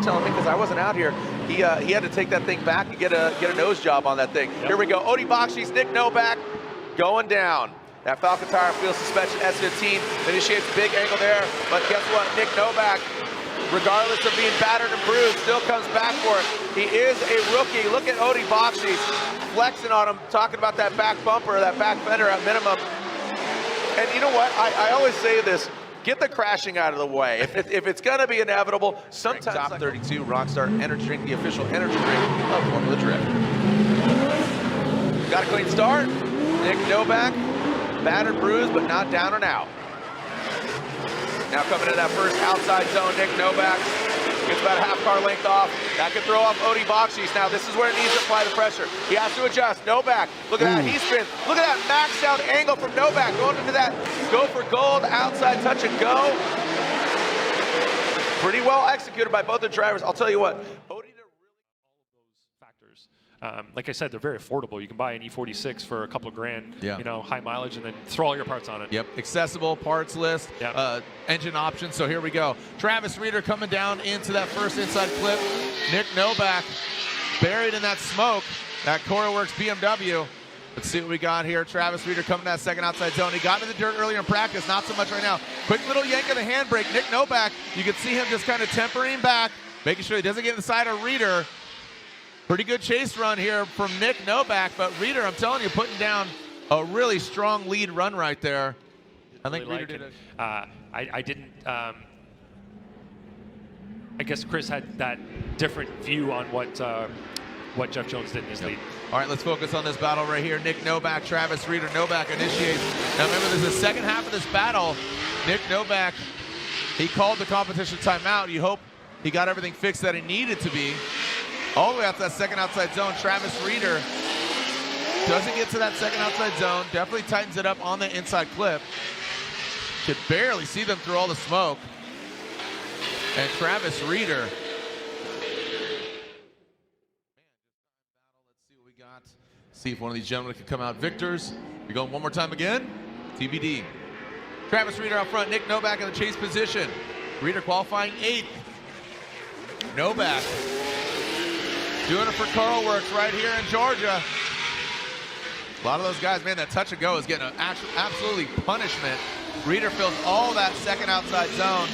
telling me, because I wasn't out here, he had to take that thing back and get a nose job on that thing. Yep. Here we go. Odi Bakshi's Nick Novak going down. That Falcon Tire field suspension S15 initiates a big angle there, but guess what? Nick Novak, regardless of being battered and bruised, still comes back for it. He is a rookie. Look at Odi Bakshi flexing on him, talking about that back bumper, that back fender at minimum. And you know what? I always say this, get the crashing out of the way. If it's gonna be inevitable, sometimes Top 32 Rockstar Energy Drink, the official energy drink of Formula Drift. Got a clean start. Nick Novak, battered, bruised, but not down and out. Now coming into that first outside zone, Nick Novak gets about a half car length off. That could throw off Odi Bakshi. Now this is where it needs to apply the pressure. He has to adjust. Novak, look at that, he spins. Look at that maxed out angle from Novak going into that go for gold, outside touch and go. Pretty well executed by both the drivers. I'll tell you what, Odi did really all of those factors. Like I said, they're very affordable. You can buy an E46 for a couple of grand, yeah. You know, high mileage, and then throw all your parts on it. Yep, accessible parts list, yep. Engine options. So here we go. Travis Reeder coming down into that first inside clip. Nick Novak buried in that smoke, that CoraWorks BMW. Let's see what we got here. Travis Reeder coming to that second outside zone. He got into the dirt earlier in practice, not so much right now. Quick little yank of the handbrake. Nick Novak, you can see him just kind of tempering back, making sure he doesn't get in the side of Reeder. Pretty good chase run here from Nick Novak, but Reeder, I'm telling you, putting down a really strong lead run right there. I think Reeder did it. I didn't. I guess Chris had that different view on what Jeff Jones did in his lead. All right, let's focus on this battle right here. Nick Novak, Travis Reeder. Novak initiates. Now remember, this is the second half of this battle. Nick Novak, he called the competition timeout. You hope he got everything fixed that he needed to be. All the way out to that second outside zone. Travis Reeder doesn't get to that second outside zone. Definitely tightens it up on the inside clip. Could barely see them through all the smoke. And Travis Reeder. Let's see what we got. See if one of these gentlemen can come out victors. We going one more time again. TBD. Travis Reeder out front. Nick Novak in the chase position. Reeder qualifying 8th. Novak doing it for CoraWorks right here in Georgia. A lot of those guys, man, that touch and go is getting an absolutely punishment. Reeder fills all that second outside zone.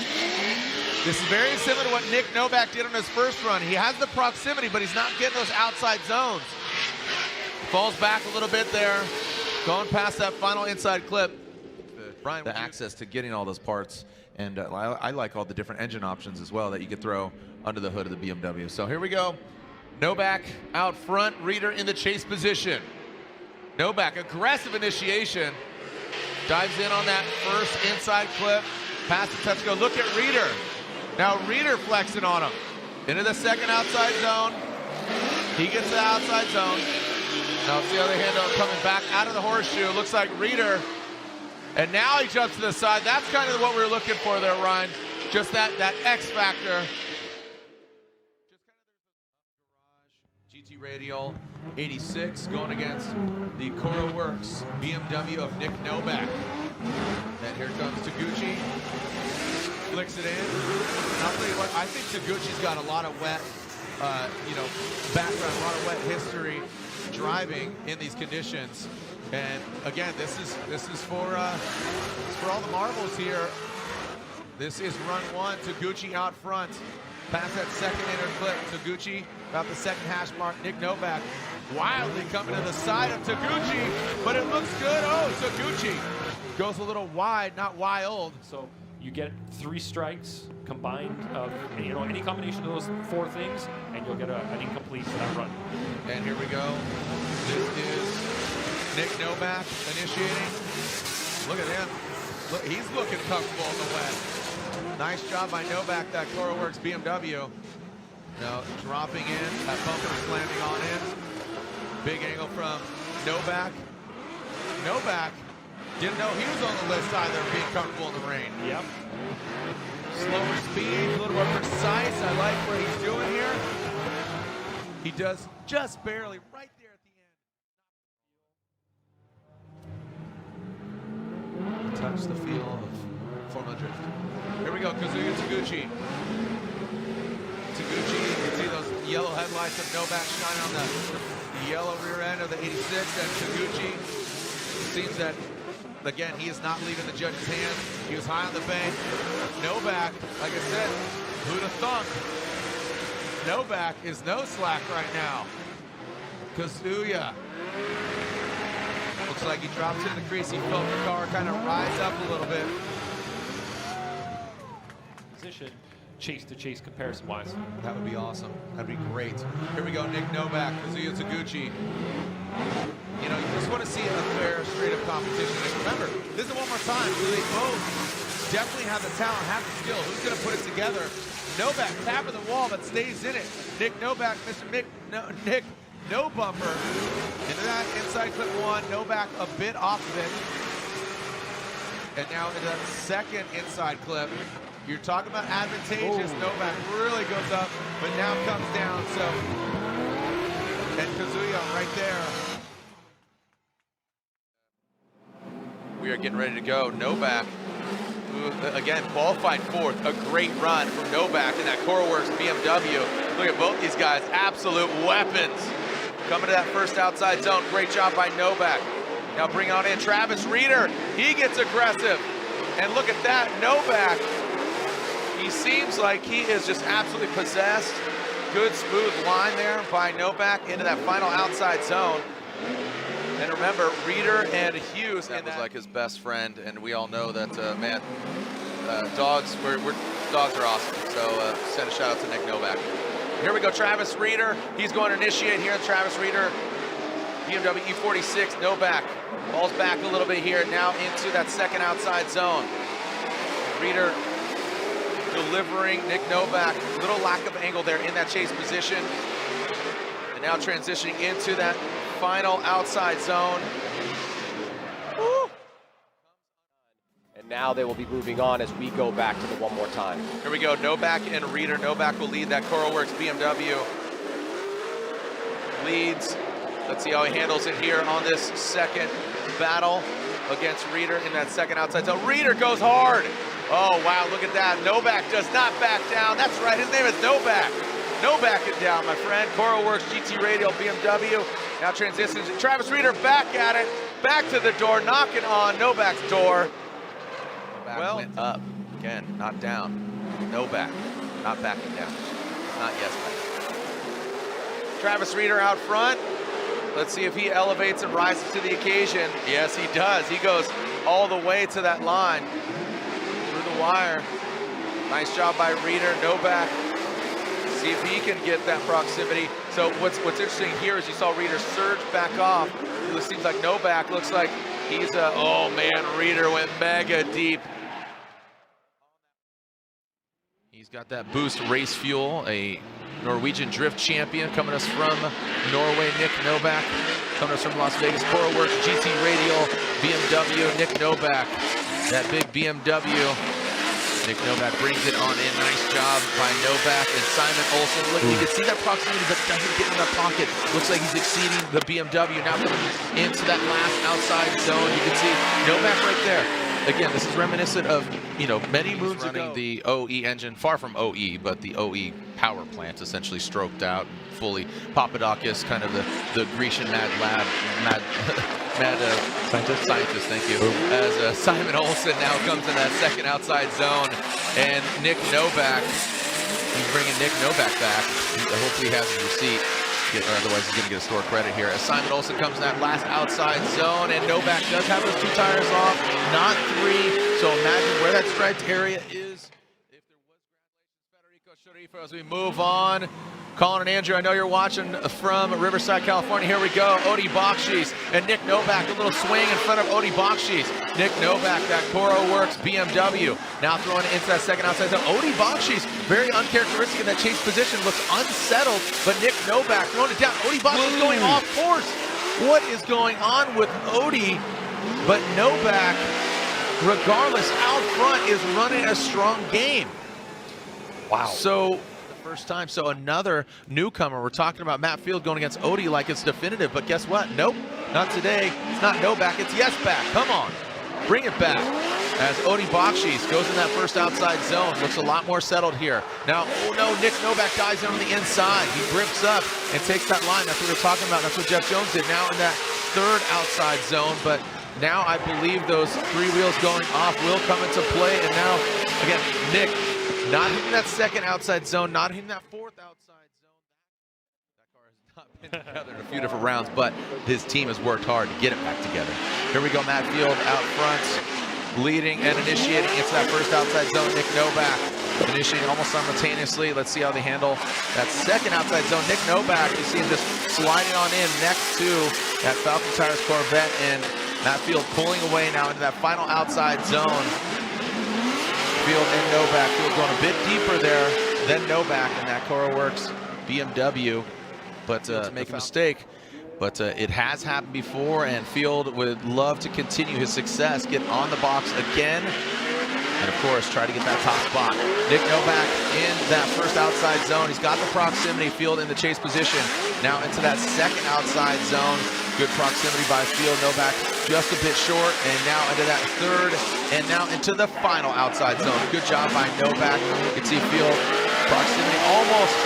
This is very similar to what Nick Novak did on his first run. He has the proximity, but he's not getting those outside zones. Falls back a little bit there, going past that final inside clip. The access to getting all those parts. And I like all the different engine options as well that you could throw under the hood of the BMW. So here we go. Novak out front, Reeder in the chase position. Novak, aggressive initiation. Dives in on that first inside clip. Past the touch go. Look at Reeder. Now Reeder flexing on him. Into the second outside zone. He gets the outside zone. Now it's the other hand coming back out of the horseshoe. Looks like Reeder. And now he jumps to the side. That's kind of what we were looking for there, Ryan. Just that X factor. GT Radial 86 going against the CoraWorks BMW of Nick Novak. Then here comes Taguchi. Flicks it in. And I'll tell you what, I think Taguchi's got a lot of wet, background, a lot of wet history driving in these conditions. And again, this is for all the marbles here. This is run 1. Taguchi out front. Past that second inner clip. Taguchi about the second hash mark. Nick Novak wildly coming to the side of Taguchi, but it looks good. Oh, Taguchi goes a little wide, not wild. So you get 3 strikes combined of any combination of those 4 things, and you'll get an incomplete for that run. And here we go. This is Nick Novak initiating. Look at him. Look, he's looking comfortable in the wet. Nice job by Novak, that CoraWorks BMW. Now dropping in, that bumper slamming on in. Big angle from Novak. Novak didn't know he was on the list either, being comfortable in the rain. Yep. Slower speed, a little more precise. I like what he's doing here. He does just barely right there at the end. Touch the feel of Formula Drift. Here we go, Kazuya Taguchi. Taguchi, you can see those yellow headlights of Novak shine on the yellow rear end of the 86, and Taguchi seems that, again, he is not leaving the judge's hands. He was high on the bank. Novak, like I said, who'd have thunk? Novak is no slack right now. Kazuya. Looks like he drops into the crease. He felt the car kind of rise up a little bit. Position, chase-to-chase comparison-wise. That would be awesome. That'd be great. Here we go, Nick Novak, Kazuya Taguchi. You know, you just want to see a fair, straight-up competition. And remember, this is one more time. They both definitely have the talent, have the skill. Who's going to put it together? Novak tapping the wall, but stays in it. Nick Novak, Mr. Nick, no bumper. Into that inside clip one. Novak a bit off of it. And now into that second inside clip. You're talking about advantageous. Ooh. Novak really goes up, but now comes down. So, and Kazuya right there. We are getting ready to go. Novak, who again qualified fourth. A great run from Novak in that CoreWorks BMW. Look at both these guys, absolute weapons. Coming to that first outside zone. Great job by Novak. Now bring on in Travis Reeder. He gets aggressive. And look at that, Novak. He seems like he is just absolutely possessed. Good smooth line there by Novak into that final outside zone. And remember, Reeder and Hughes, that was like his best friend, and we all know that, man, dogs are awesome. So send a shout out to Nick Novak. Here we go, Travis Reeder. He's going to initiate here. Travis Reeder, BMW E46, Novak. Falls back a little bit here, now into that second outside zone. Reeder delivering Nick Novak. Little lack of angle there in that chase position. And now transitioning into that final outside zone. Woo. And now they will be moving on as we go back to the one more time. Here we go, Novak and Reeder. Novak will lead that CoreWorks BMW. Leads. Let's see how he handles it here on this second battle against Reeder in that second outside zone. Reeder goes hard. Oh, wow, look at that. Novak does not back down. That's right, his name is Novak. No backing down, my friend. CoreWorks GT Radial BMW. Now transitions. Travis Reeder back at it. Back to the door, knocking on Novak's door. Novak went up. Again, not down. Novak, not backing down. Not yes, back. Travis Reeder out front. Let's see if he elevates and rises to the occasion. Yes, he does. He goes all the way to that line. Through the wire. Nice job by Reeder. Novak. See if he can get that proximity. So what's interesting here is you saw Reeder surge back off. It seems like Novak looks like he's oh man, Reeder went mega deep. He's got that Boost race fuel, a Norwegian drift champion coming us from Norway, Nick Novak. Coming us from Las Vegas, CoreWorks GT Radial BMW, Nick Novak. That big BMW. Nick Novak brings it on in. Nice job by Novak and Simon Olsen. Look, you can see that proximity, but doesn't get in that pocket. Looks like he's exceeding the BMW. Now coming into that last outside zone. You can see Novak right there. Again, this is reminiscent of, you know, many moons ago. The OE engine, far from OE, but the OE power plant essentially stroked out, fully. Papadakis, kind of the Grecian mad scientist, thank you. As Simon Olsen now comes in that second outside zone, and Nick Novak, he's bringing Nick Novak back. Hopefully he has his receipt. Otherwise he's going to get a store credit here. As Simon Olsen comes in that last outside zone, and Novak does have those 2 tires off, not 3. So imagine where that striped area is. If there was Federico Sharifo as we move on. Colin and Andrew, I know you're watching from Riverside, California. Here we go. Odi Bakshis and Nick Novak. A little swing in front of Odi Bakshis. Nick Novak, that CoreWorks BMW. Now throwing it into that second outside zone. Odi Bakshis, very uncharacteristic in that chase position. Looks unsettled, but Nick Novak throwing it down. Odi Bakshis going off course. What is going on with Odi? But Novak, regardless, out front is running a strong game. Wow. So first time, so another newcomer. We're talking about Matt Field going against Odi like it's definitive, but guess what? Nope, not today. It's not Novak, it's yes back. Come on, bring it back. as Odi Bakshis goes in that first outside zone. Looks a lot more settled here. Now, oh no, Nick Novak dives in on the inside. He grips up and takes that line. That's what we're talking about. That's what Jeff Jones did. Now in that third outside zone, but now I believe those three wheels going off will come into play. And now, again, Nick not hitting that second outside zone, not hitting that fourth outside zone. That car has not been together in a few different rounds, but his team has worked hard to get it back together. Here we go, Matt Field out front, leading and initiating into that first outside zone. Nick Novak initiating almost simultaneously. Let's see how they handle that second outside zone. Nick Novak, you see him just sliding on in next to that Falcon Tires Corvette, and Matt Field pulling away now into that final outside zone. Field and Novak. Field going a bit deeper there than Novak in that CoroWorks BMW, but to make a mistake. But it has happened before, and Field would love to continue his success, get on the box again, and of course try to get that top spot. Nick Novak in that first outside zone. He's got the proximity. Field in the chase position. Now into that second outside zone. Good proximity by Field. Novak just a bit short, and now into that third, and now into the final outside zone. Good job by Novak. You can see Field proximity almost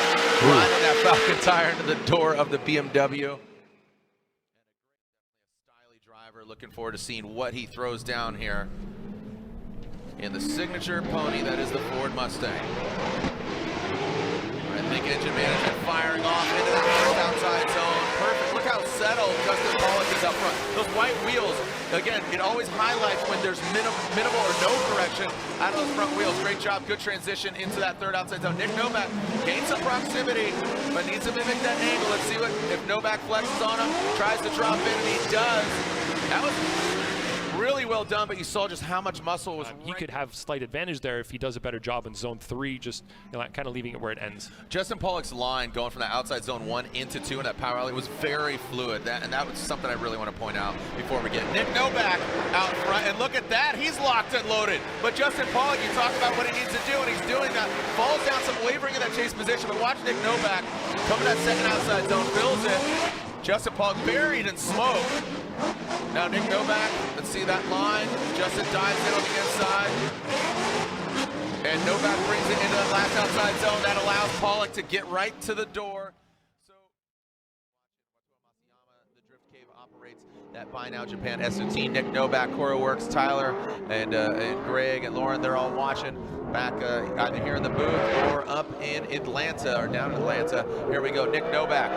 driving that Falcon tire into the door of the BMW. Driver, looking forward to seeing what he throws down here in the signature pony that is the Ford Mustang. I think engine management firing off into that first outside zone. Perfect. Look how settled Justin Pollock is up front. Those white wheels, again, it always highlights when there's minimal or no correction out of those front wheels. Great job. Good transition into that third outside zone. Nick Novak gains some proximity, but needs to mimic that angle. Let's see what if Novak flexes on him, tries to drop in, and he does. That was really well done, but you saw just how much muscle was. He could have slight advantage there if he does a better job in zone 3, just kind of leaving it where it ends. Justin Pollock's line going from that outside zone 1 into 2 in that power alley was very fluid. And that was something I really want to point out before we get Nick Novak out front. And look at that, he's locked and loaded. But Justin Pollock, you talk about what he needs to do, and he's doing that. Falls down some wavering in that chase position, but watch Nick Novak come to that second outside zone, fills it. Justin Pollock buried in smoke. Now Nick Novak, let's see that line. Justin dives in on the inside. And Novak brings it into that last outside zone. That allows Pollock to get right to the door. So, the Drift Cave operates that Buy Now Japan S15. Nick Novak, CoroWorks, Tyler, and Greg and Lauren, they're all watching back either here in the booth or up in Atlanta or down in Atlanta. Here we go, Nick Novak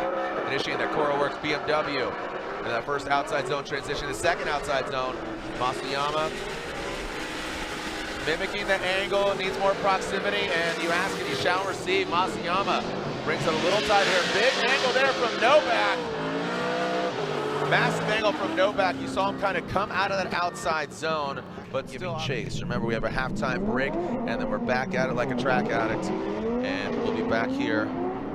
initiating that CoroWorks BMW. And that first outside zone transition, the second outside zone, Masayama mimicking the angle, needs more proximity, and you ask and you shall receive. Masayama brings it a little tight here. Big angle there from Novak. Massive angle from Novak. You saw him kind of come out of that outside zone, but still chase. Remember, we have a halftime break, and then we're back at it like a track addict, and we'll be back here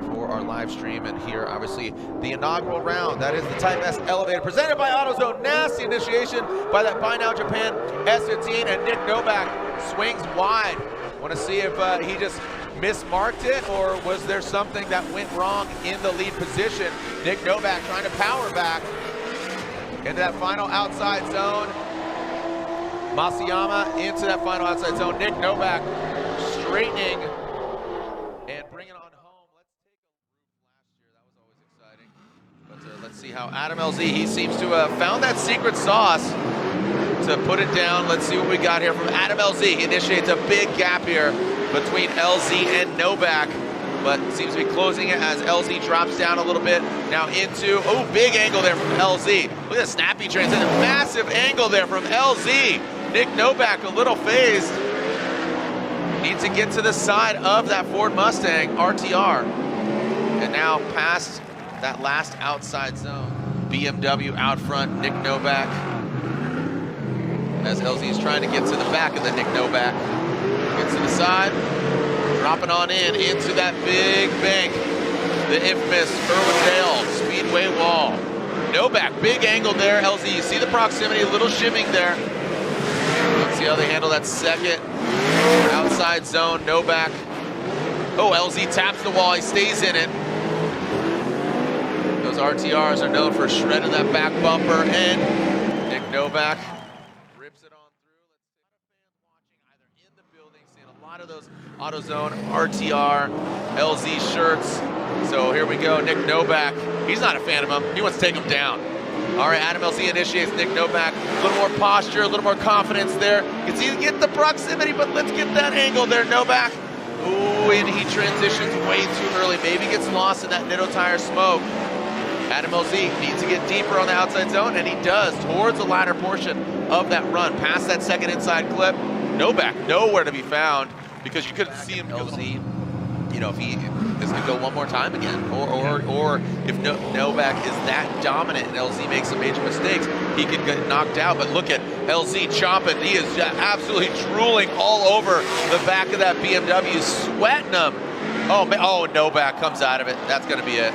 for our live stream, and here obviously the inaugural round. That is the Type S Elevator presented by AutoZone. Nasty initiation by that Buy Now Japan S15, and Nick Novak swings wide. Want to see if he just mismarked it, or was there something that went wrong in the lead position. Nick Novak trying to power back into that final outside zone. Masayama into that final outside zone. Nick Novak straightening and bringing on home. Let's take a look last year. That was always exciting. But let's see how Adam LZ, he seems to have found that secret sauce to put it down. Let's see what we got here from Adam LZ. He initiates a big gap here between LZ and Novak, but seems to be closing it as LZ drops down a little bit. Now into, oh, big angle there from LZ. Look at the snappy transition. Massive angle there from LZ. Nick Novak a little phased. Needs to get to the side of that Ford Mustang RTR. And now past that last outside zone. BMW out front, Nick Novak. As LZ is trying to get to the back of the Nick Novak. Gets to the side, dropping on in into that big bank. The infamous Irwindale Speedway wall. Novak, big angle there, LZ. You see the proximity, a little shimming there. Let's see how they handle that second outside zone. Novak. Oh, LZ taps the wall, he stays in it. Those RTRs are known for shredding that back bumper, and Nick Novak rips it on through. lot of those AutoZone, RTR, LZ shirts. So here we go, Nick Novak. He's not a fan of him. He wants to take him down. All right, Adam LZ initiates Nick Novak. A little more posture, a little more confidence there. You can see he get the proximity, but let's get that angle there, Novak. Ooh, and he transitions way too early. Maybe gets lost in that Nitto tire smoke. Adam LZ needs to get deeper on the outside zone, and he does, towards the latter portion of that run, past that second inside clip. Novak nowhere to be found because you couldn't see him. LZ, you know, if he is going to go one more time again, or if Novak is that dominant and LZ makes some major mistakes, he could get knocked out. But look at LZ chomping. He is absolutely drooling all over the back of that BMW, sweating him. Oh, Novak comes out of it. That's going to be it.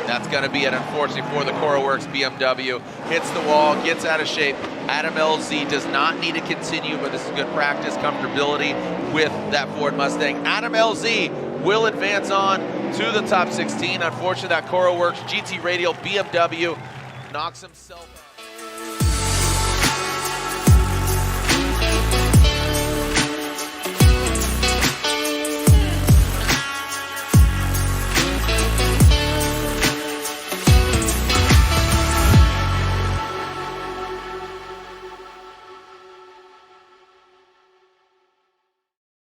That's going to be it, unfortunately, for the CoroWorks BMW. Hits the wall, gets out of shape. Adam LZ does not need to continue, but this is good practice, comfortability with that Ford Mustang. Adam LZ will advance on to the top 16. Unfortunately, that CoroWorks GT Radial BMW knocks himself out.